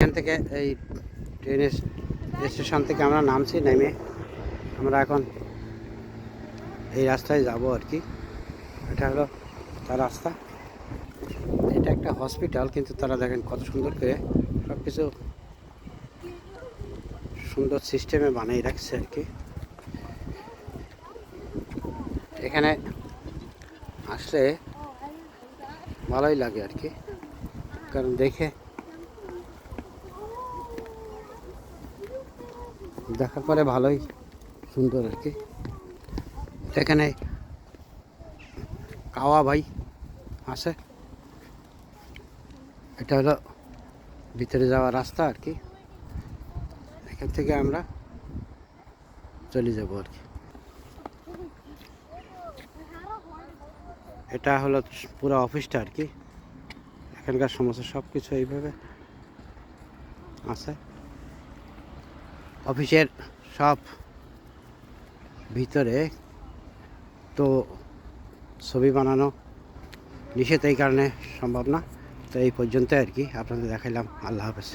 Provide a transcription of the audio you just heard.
এখান থেকে এই ট্রেনের স্টেশন থেকে আমরা নামছি, নেমে আমরা এখন এই রাস্তায় যাব আর কি। এটা হলো তার রাস্তা। এটা একটা হসপিটাল, কিন্তু তারা দেখেন কত সুন্দর করে সব কিছু সুন্দর সিস্টেমে বানিয়ে রাখছে আর কি। এখানে আসলে ভালোই লাগে আর কি, কারণ দেখার পরে ভালোই সুন্দর আর কি। এখানে কাওয়া ভাই আছে। এটা হলো ভিতরে যাওয়ার রাস্তা আর কি। এখান থেকে আমরা চলে যাব আর কি। এটা হলো পুরো অফিসটা আর কি। এখানকার সমস্ত সব কিছু এইভাবে আছে। অফিসের সব ভিতরে তো ছবি বানানো নিষেধ, এই কারণে সম্ভব না। তো এই পর্যন্ত আর কি আপনাদের দেখাইলাম। আল্লাহ হাফেজ।